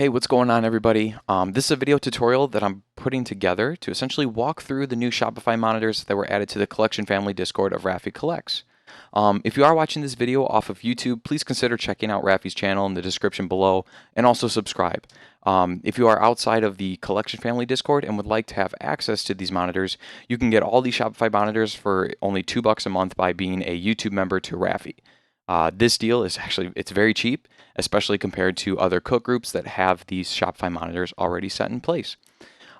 Hey, what's going on, everybody? This is a video tutorial that I'm putting together to essentially walk through the new Shopify monitors that were added to the collection family Discord of RaffyCollects. If you are watching this video off of YouTube, please consider checking out Raffy's channel in the description below and also subscribe. If you are outside of the collection family Discord and would like to have access to these monitors, you can get all these Shopify monitors for only $2 a month by being a YouTube member to Raffy. This deal is it's very cheap, especially compared to other cook groups that have these Shopify monitors already set in place.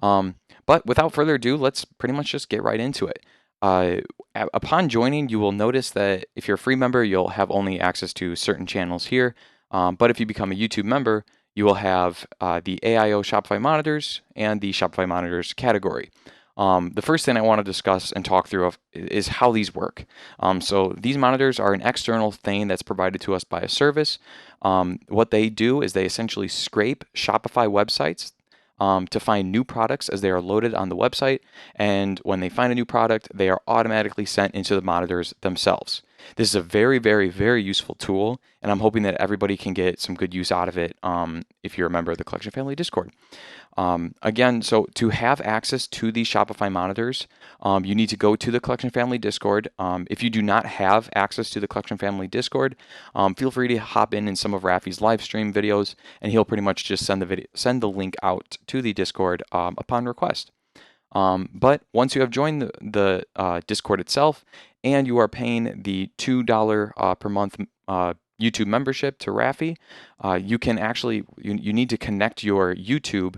But without further ado, let's pretty much just get right into it. Upon joining, you will notice that if you're a free member, you'll have only access to certain channels here. But if you become a YouTube member, you will have the AIO Shopify monitors and the Shopify monitors category. The first thing I want to discuss and talk through is how these work. So these monitors are an external thing that's provided to us by a service. What they do is they essentially scrape Shopify websites to find new products as they are loaded on the website. And when they find a new product, they are automatically sent into the monitors themselves. This is a very, very, very useful tool, and I'm hoping that everybody can get some good use out of it if you're a member of the Collection Family Discord. Again, so to have access to these Shopify monitors, you need to go to the Collection Family Discord. If you do not have access to the Collection Family Discord, feel free to hop in some of Raffy's live stream videos, and he'll pretty much just send the link out to the Discord upon request. But once you have joined the Discord itself, and you are paying the $2 per month YouTube membership to Raffy, you can actually, you need to connect your YouTube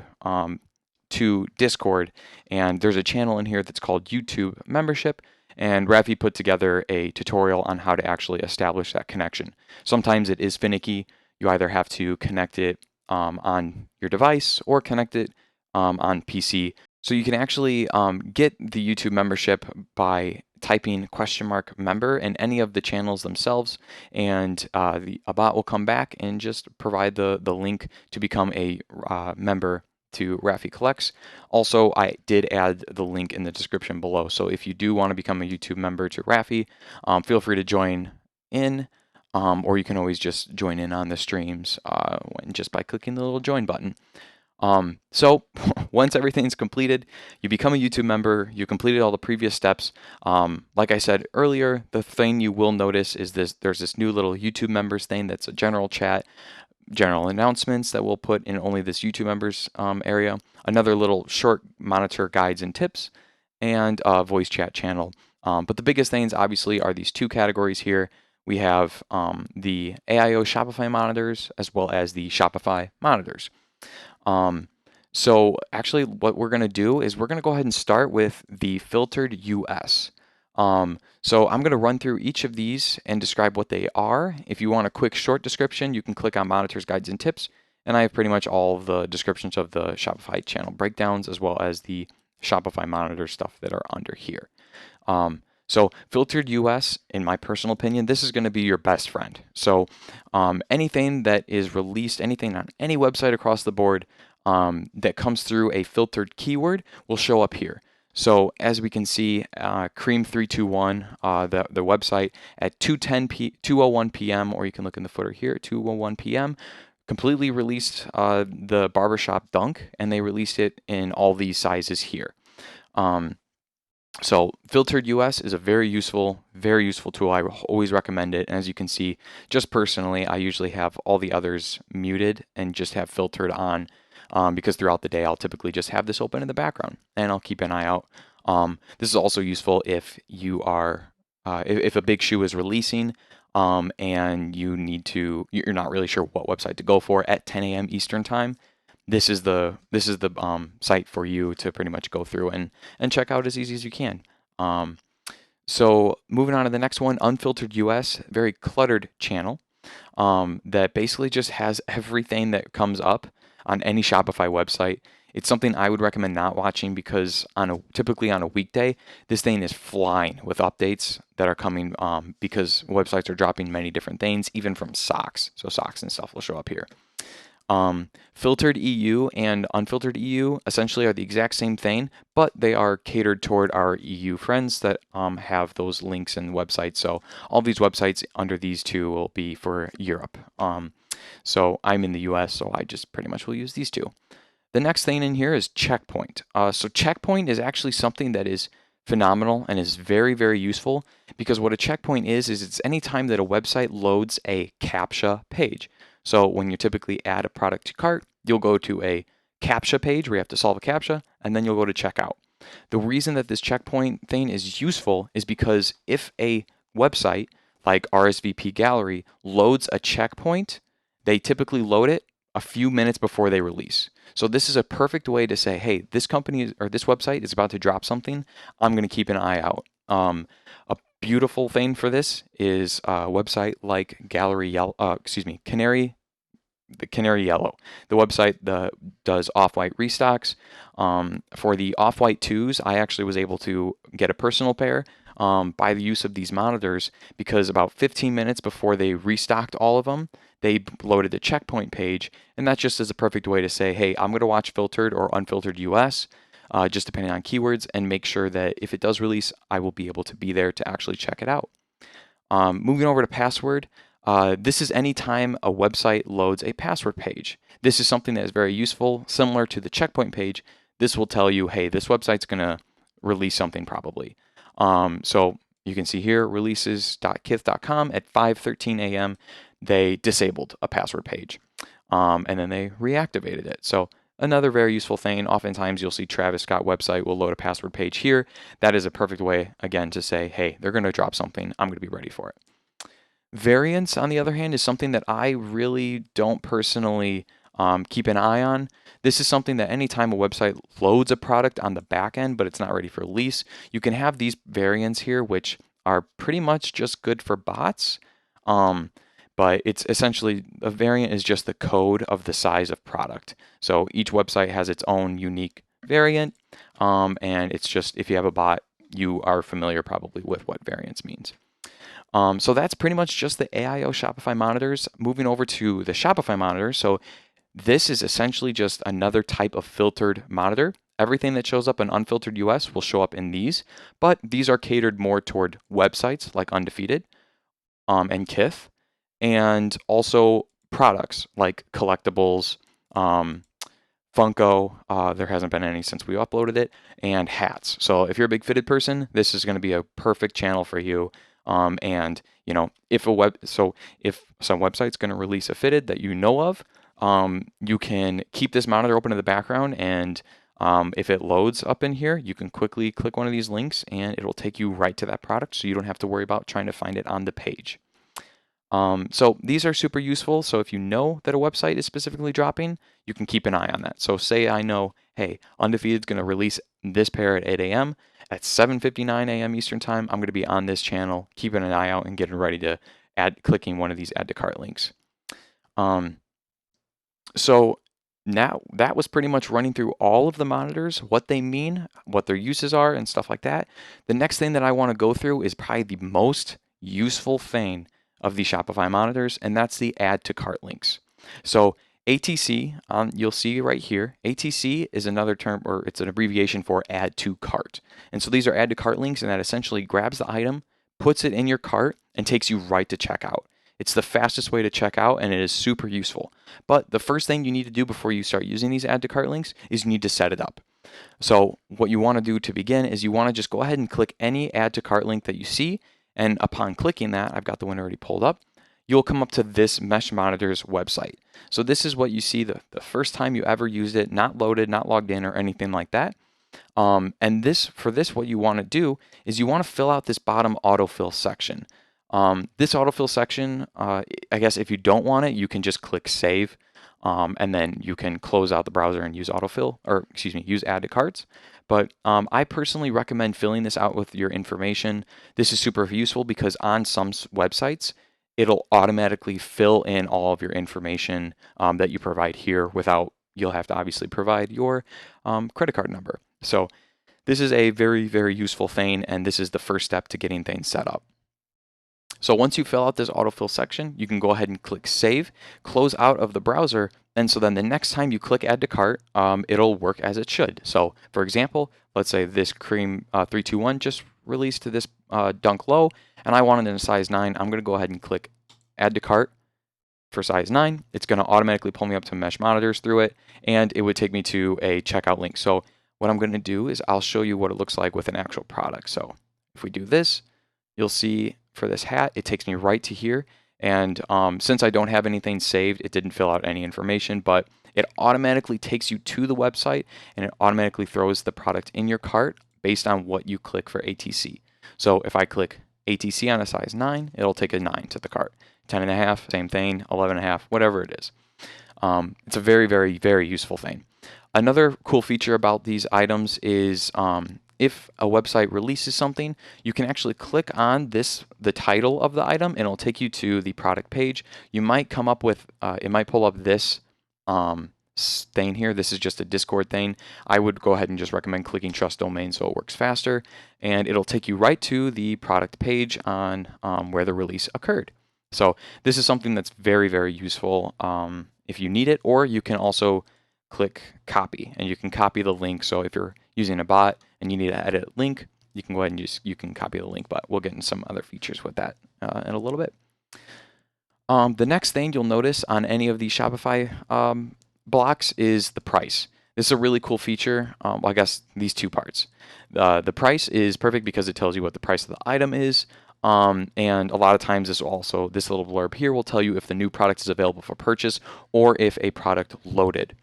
to Discord, and there's a channel in here that's called YouTube membership, and Raffy put together a tutorial on how to actually establish that connection. Sometimes it is finicky. You either have to connect it on your device or connect it on PC. So you can actually get the YouTube membership by typing !member in any of the channels themselves, and a bot will come back and just provide the link to become a member to RaffyCollects. Also, I did add the link in the description below. So if you do want to become a YouTube member to Raffy, feel free to join in, or you can always just join in on the streams just by clicking the little join button. So once everything's completed, you become a YouTube member, you completed all the previous steps. Like I said earlier, the thing you will notice is there's this new little YouTube members thing that's a general chat, general announcements that we'll put in only this YouTube members area, another little short monitor guides and tips, and a voice chat channel. But the biggest things obviously are these two categories here. We have the AIO Shopify monitors as well as the Shopify monitors. So actually what we're going to do is we're going to go ahead and start with the filtered US. So I'm going to run through each of these and describe what they are. If you want a quick short description, you can click on monitors, guides, and tips. And I have pretty much all of the descriptions of the Shopify channel breakdowns as well as the Shopify monitor stuff that are under here. So filtered US, in my personal opinion, this is going to be your best friend. So anything that is released, anything on any website across the board that comes through a filtered keyword will show up here. So as we can see, Cream321, the website at 2:01 p.m., or you can look in the footer here, 2:01 p.m., completely released the barbershop dunk, and they released it in all these sizes here. So filtered US is a very useful tool. I always recommend it. And as you can see, just personally, I usually have all the others muted and just have filtered on because throughout the day, I'll typically just have this open in the background and I'll keep an eye out. This is also useful if you are, if a big shoe is releasing and you're not really sure what website to go for at 10 a.m. Eastern time. This is the site for you to pretty much go through and check out as easy as you can. So moving on to the next one, Unfiltered US, very cluttered channel that basically just has everything that comes up on any Shopify website. It's something I would recommend not watching because typically on a weekday, this thing is flying with updates that are coming because websites are dropping many different things, even from socks. So socks and stuff will show up here. Filtered EU and Unfiltered EU essentially are the exact same thing, but they are catered toward our EU friends that have those links and websites. So all these websites under these two will be for Europe. So I'm in the US, so I just pretty much will use these two. The next thing in here is checkpoint. So checkpoint is actually something that is phenomenal and is very, very useful, because what a checkpoint is it's any time that a website loads a CAPTCHA page. So when you typically add a product to cart, you'll go to a CAPTCHA page where you have to solve a CAPTCHA, and then you'll go to checkout. The reason that this checkpoint thing is useful is because if a website like RSVP Gallery loads a checkpoint, they typically load it a few minutes before they release. So this is a perfect way to say, hey, this company or this website is about to drop something. I'm going to keep an eye out. A beautiful thing for this is a website like Canary Yellow. The website does off-white restocks. For the off-white 2s, I actually was able to get a personal pair by the use of these monitors, because about 15 minutes before they restocked all of them, they loaded the checkpoint page, and that just is a perfect way to say, hey, I'm going to watch Filtered or Unfiltered US, just depending on keywords, and make sure that if it does release, I will be able to be there to actually check it out. Moving over to password, this is anytime a website loads a password page. This is something that is very useful, similar to the checkpoint page. This will tell you, hey, this website's going to release something probably. So you can see here, releases.kith.com at 5:13 a.m. they disabled a password page, and then they reactivated it. So another very useful thing. Oftentimes you'll see Travis Scott website will load a password page here. That is a perfect way, again, to say, hey, they're going to drop something. I'm going to be ready for it. Variants, on the other hand, is something that I really don't personally keep an eye on. This is something that anytime a website loads a product on the back end, but it's not ready for release, you can have these variants here, which are pretty much just good for bots. But it's essentially, a variant is just the code of the size of product. So each website has its own unique variant, and it's just, if you have a bot, you are familiar probably with what variance means. So that's pretty much just the AIO Shopify monitors. Moving over to the Shopify monitor. So this is essentially just another type of filtered monitor. Everything that shows up in Unfiltered US will show up in these, but these are catered more toward websites like Undefeated and Kith, and also products like collectibles, Funko, there hasn't been any since we uploaded it, and hats. So if you're a big fitted person, this is going to be a perfect channel for you. And you know, if some website's going to release a fitted that you know of, you can keep this monitor open in the background, and if it loads up in here, you can quickly click one of these links and it will take you right to that product, so you don't have to worry about trying to find it on the page. So these are super useful. So if you know that a website is specifically dropping, you can keep an eye on that. So say I know, hey, Undefeated is going to release this pair at 8 a.m. At 7:59 a.m. Eastern time, I'm going to be on this channel, keeping an eye out and getting ready to clicking one of these add to cart links. So now that was pretty much running through all of the monitors, what they mean, what their uses are, and stuff like that. The next thing that I want to go through is probably the most useful thing of the Shopify monitors, and that's the add to cart links. So ATC, you'll see right here, ATC is another term, or it's an abbreviation for add to cart. And so these are add to cart links, and that essentially grabs the item, puts it in your cart, and takes you right to checkout. It's the fastest way to check out, and it is super useful. But the first thing you need to do before you start using these add to cart links is you need to set it up. So what you want to do to begin is you want to just go ahead and click any add to cart link that you see. And upon clicking that, I've got the one already pulled up, you'll come up to this Mesh Monitors website. So this is what you see the first time you ever used it, not loaded, not logged in or anything like that. And for this, what you want to do is you want to fill out this bottom autofill section. This autofill section, I guess if you don't want it, you can just click save, and then you can close out the browser and use autofill, or excuse me, use add to carts. But I personally recommend filling this out with your information. This is super useful because on some websites, it'll automatically fill in all of your information that you provide here you'll have to obviously provide your credit card number. So this is a very, very useful thing, and this is the first step to getting things set up. So once you fill out this autofill section, you can go ahead and click Save, close out of the browser, and so then the next time you click Add to Cart, it'll work as it should. So for example, let's say this cream 321 just released to this Dunk Low, and I wanted in a size 9. I'm going to go ahead and click Add to Cart for size 9. It's going to automatically pull me up to mesh monitors through it, and it would take me to a checkout link. So what I'm going to do is I'll show you what it looks like with an actual product. So if we do this, you'll see for this hat, it takes me right to here. And since I don't have anything saved, it didn't fill out any information, but it automatically takes you to the website and it automatically throws the product in your cart based on what you click for ATC. So if I click ATC on a size 9, it'll take a 9 to the cart. 10.5, same thing, 11.5, whatever it is. It's a very, very, very useful thing. Another cool feature about these items is if a website releases something, you can actually click on the title of the item, and it'll take you to the product page. You might come up with, it might pull up this thing here. This is just a Discord thing. I would go ahead and just recommend clicking Trust Domain so it works faster, and it'll take you right to the product page on where the release occurred. So this is something that's very, very useful if you need it, or you can also click copy and you can copy the link. So if you're using a bot and you need to edit a link, you can go ahead and you can copy the link, but we'll get into some other features with that in a little bit. The next thing you'll notice on any of these Shopify blocks is the price. This is a really cool feature. Well, I guess these two parts. The price is perfect because it tells you what the price of the item is. And a lot of times this little blurb here will tell you if the new product is available for purchase or if a product loaded.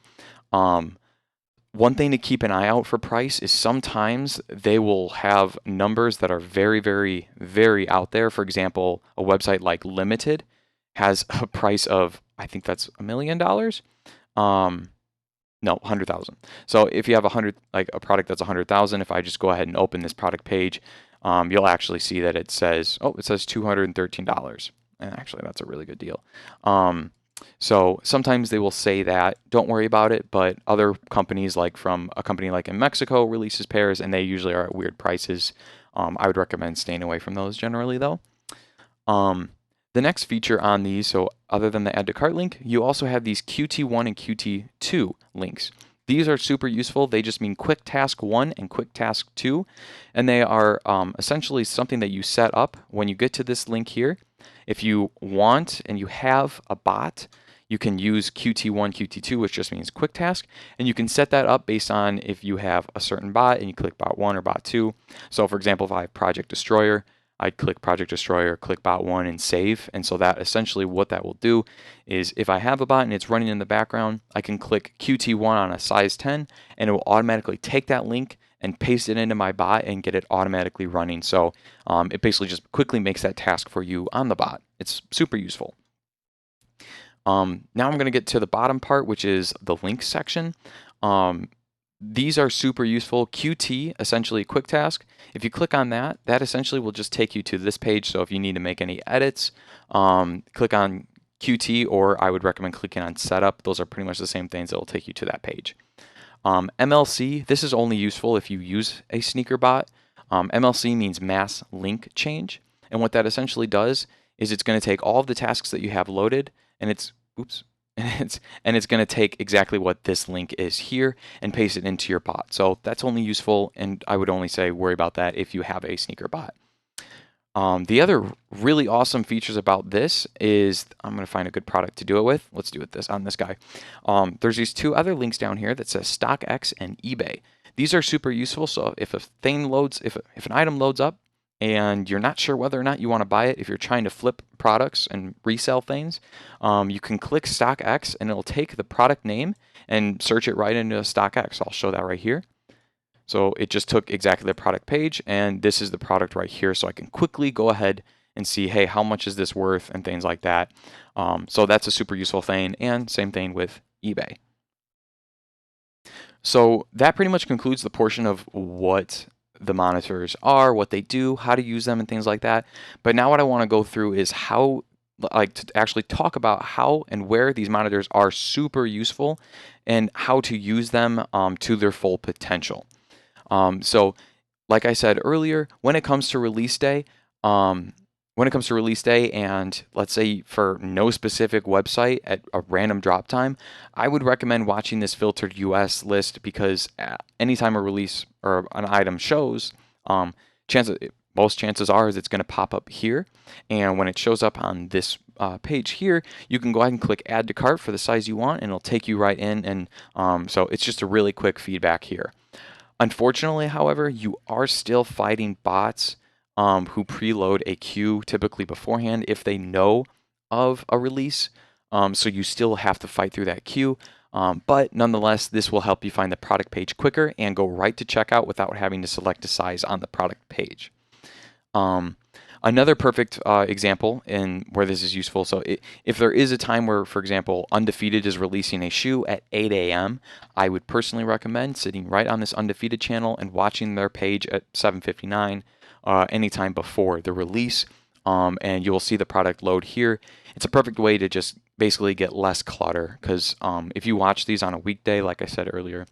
One thing to keep an eye out for price is sometimes they will have numbers that are very, very, very out there. For example, a website like Limited has a price of, I think that's $1 million. No, 100,000. So if you have a product that's 100,000, if I just go ahead and open this product page, you'll actually see that it says $213. And actually, that's a really good deal. So sometimes they will say that, don't worry about it, but other companies, like from a company like in Mexico, releases pairs, and they usually are at weird prices. I would recommend staying away from those generally, though. The next feature on these, so other than the add to cart link, you also have these QT1 and QT2 links. These are super useful. They just mean quick task 1 and quick task 2, and they are essentially something that you set up when you get to this link here. If you want and you have a bot, you can use QT1, QT2, which just means quick task, and you can set that up based on if you have a certain bot and you click bot 1 or bot 2. So for example, if I have Project Destroyer, I'd click Project Destroyer, click bot 1 and save. And so that essentially what that will do is if I have a bot and it's running in the background, I can click QT1 on a size 10 and it will automatically take that link and paste it into my bot and get it automatically running. So it basically just quickly makes that task for you on the bot. It's super useful. Now I'm going to get to the bottom part, which is the links section. These are super useful. QT, essentially quick task. If you click on that, that essentially will just take you to this page. So if you need to make any edits, click on QT, or I would recommend clicking on setup. Those are pretty much the same things that will take you to that page. MLC, this is only useful if you use a sneaker bot. MLC means mass link change. And what that essentially does is it's going to take all of the tasks that you have loaded and it's going to take exactly what this link is here and paste it into your bot. So that's only useful, and I would only say worry about that if you have a sneaker bot. The other really awesome features about this is, I'm going to find a good product to do it with. Let's do it on this guy. There's these two other links down here that says StockX and eBay. These are super useful. So if a thing loads, if an item loads up and you're not sure whether or not you want to buy it, if you're trying to flip products and resell things, you can click StockX and it'll take the product name and search it right into StockX. I'll show that right here. So it just took exactly the product page, and this is the product right here. So I can quickly go ahead and see, hey, how much is this worth and things like that. So that's a super useful thing, and same thing with eBay. So that pretty much concludes the portion of what the monitors are, what they do, how to use them, and things like that. But now what I want to go through is how, to actually talk about how and where these monitors are super useful and how to use them to their full potential. So like I said earlier, when it comes to release day, when it comes to release day, and let's say for no specific website at a random drop time, I would recommend watching this filtered US list, because anytime a release or an item shows, most chances are is it's going to pop up here. And when it shows up on this page here, you can go ahead and click add to cart for the size you want, and it'll take you right in. And so it's just a really quick feedback here. Unfortunately, however, you are still fighting bots who preload a queue typically beforehand if they know of a release. So you still have to fight through that queue. But nonetheless, this will help you find the product page quicker and go right to checkout without having to select a size on the product page. Another perfect example in where this is useful. So if there is a time where, for example, Undefeated is releasing a shoe at 8 a.m., I would personally recommend sitting right on this Undefeated channel and watching their page at 7:59 anytime before the release. And you will see the product load here. It's a perfect way to just basically get less clutter, because if you watch these on a weekday, like I said earlier,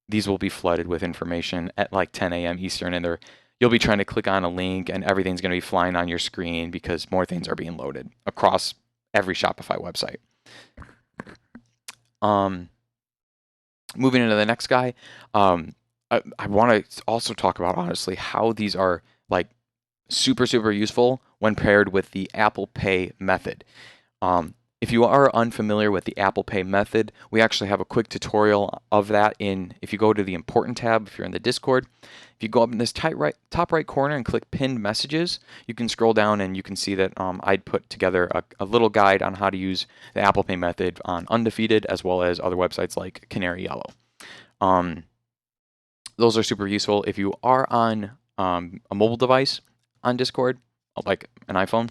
these will be flooded with information at like 10 a.m. Eastern, and you'll be trying to click on a link and everything's going to be flying on your screen because more things are being loaded across every Shopify website. Moving into the next guy, I want to also talk about, honestly, how these are like super useful when paired with the Apple Pay method. If you are unfamiliar with the Apple Pay method, we actually have a quick tutorial of that if you go to the Important tab, if you're in the Discord. If you go up in this top right corner and click Pinned Messages, you can scroll down and you can see that I'd put together a little guide on how to use the Apple Pay method on Undefeated, as well as other websites like Canary Yellow. Those are super useful. If you are on a mobile device on Discord, like an iPhone,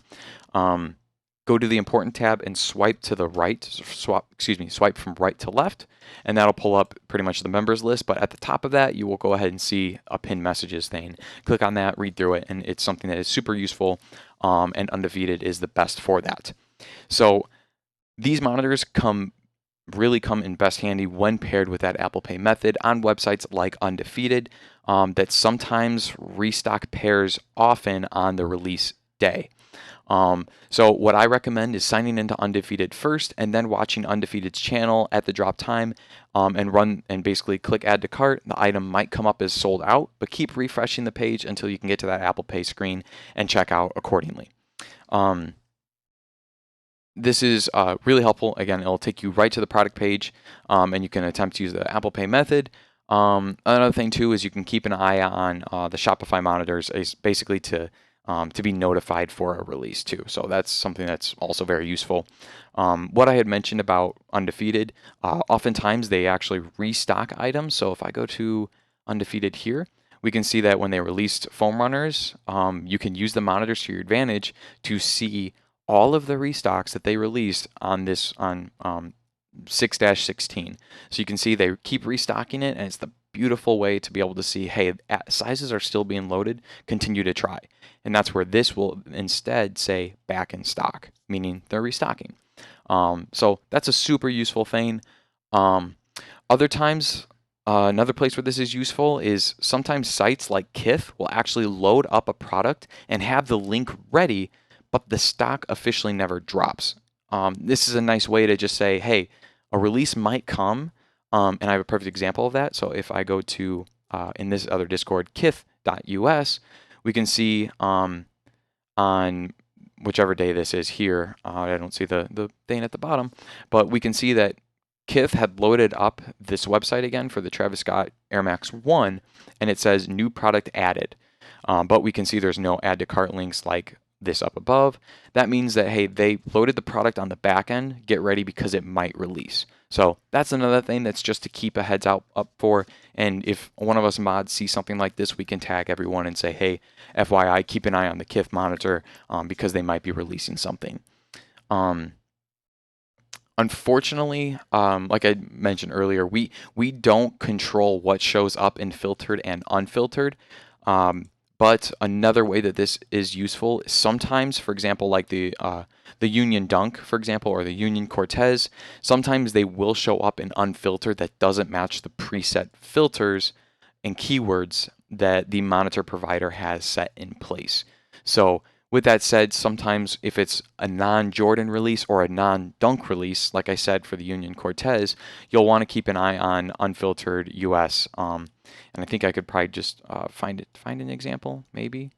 go to the Important tab and swipe to the right, swipe from right to left, and that'll pull up pretty much the members list. But at the top of that, you will go ahead and see a pinned messages thing. Click on that, read through it, and it's something that is super useful, and Undefeated is the best for that. So these monitors really come in best handy when paired with that Apple Pay method on websites like Undefeated that sometimes restock pairs often on the release day. So what I recommend is signing into Undefeated first, and then watching Undefeated's channel at the drop time, and basically click add to cart. The item might come up as sold out, but keep refreshing the page until you can get to that Apple Pay screen and check out accordingly. This is really helpful. Again, it'll take you right to the product page, and you can attempt to use the Apple Pay method. Another thing too is you can keep an eye on the Shopify monitors, is basically to be notified for a release too. So that's something that's also very useful. What I had mentioned about Undefeated, oftentimes they actually restock items. So if I go to Undefeated here, we can see that when they released foam runners, you can use the monitors to your advantage to see all of the restocks that they released on 6-16. So you can see they keep restocking it, and it's the beautiful way to be able to see, hey, sizes are still being loaded, continue to try. And that's where this will instead say back in stock, meaning they're restocking. So that's a super useful thing. Other times, another place where this is useful is sometimes sites like Kith will actually load up a product and have the link ready, but the stock officially never drops. This is a nice way to just say, hey, a release might come, and I have a perfect example of that. So if I go to, in this other Discord, kith.us, we can see on whichever day this is here, I don't see the thing at the bottom, but we can see that Kith had loaded up this website again for the Travis Scott Air Max 1, and it says new product added. But we can see there's no add to cart links like this up above. That means that, hey, they loaded the product on the back end, get ready because it might release. So that's another thing that's just to keep a heads up for. And if one of us mods see something like this, we can tag everyone and say, hey, FYI, keep an eye on the Kith monitor because they might be releasing something. Unfortunately, like I mentioned earlier, we don't control what shows up in filtered and unfiltered. But another way that this is useful, sometimes, for example, like the Union Dunk, for example, or the Union Cortez, sometimes they will show up in unfiltered that doesn't match the preset filters and keywords that the monitor provider has set in place. So With that said, sometimes if it's a non-Jordan release or a non-Dunk release, like I said for the Union Cortez, you'll want to keep an eye on Unfiltered US. And I think I could probably just find an example, maybe.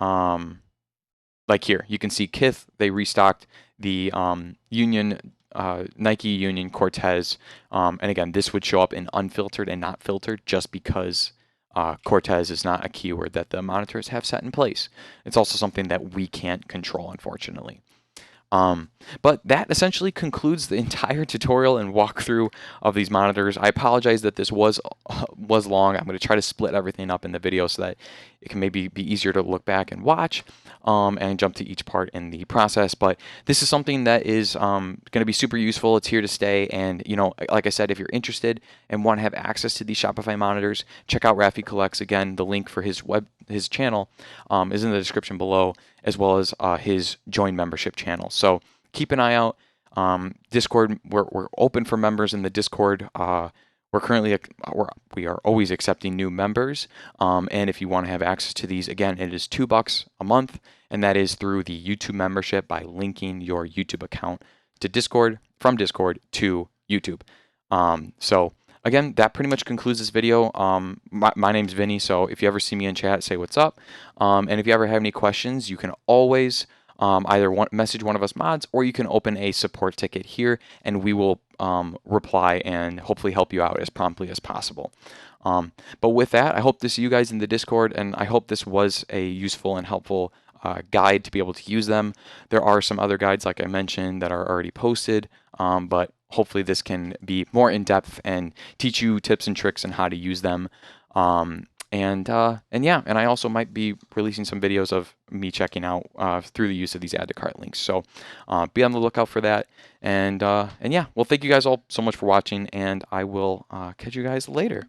Like here, you can see Kith, they restocked the Nike Union Cortez. And again, this would show up in unfiltered and not filtered just because Cortez is not a keyword that the monitors have set in place. It's also something that we can't control, unfortunately. But that essentially concludes the entire tutorial and walkthrough of these monitors. I apologize that this was long. I'm going to try to split everything up in the video so that it can maybe be easier to look back and watch and jump to each part in the process. But this is something that is going to be super useful. It's here to stay. And, you know, like I said, if you're interested and want to have access to these Shopify monitors, check out RaffyCollects. Again, the link for his channel is in the description below, as well as his join membership channel. So keep an eye out. Discord, we're open for members in the Discord. We're currently we are always accepting new members. And if you want to have access to these, again, it is $2 a month, and that is through the YouTube membership by linking your YouTube account to Discord, from Discord to YouTube. So again, that pretty much concludes this video. My name's Vinny, so if you ever see me in chat, say what's up. And if you ever have any questions, you can always either message one of us mods, or you can open a support ticket here, and we will reply and hopefully help you out as promptly as possible. But with that, I hope to see you guys in the Discord, and I hope this was a useful and helpful guide to be able to use them. There are some other guides, like I mentioned, that are already posted, but hopefully this can be more in-depth and teach you tips and tricks on how to use them. And yeah, and I also might be releasing some videos of me checking out through the use of these add to cart links. So be on the lookout for that. And yeah, well, thank you guys all so much for watching, and I will catch you guys later.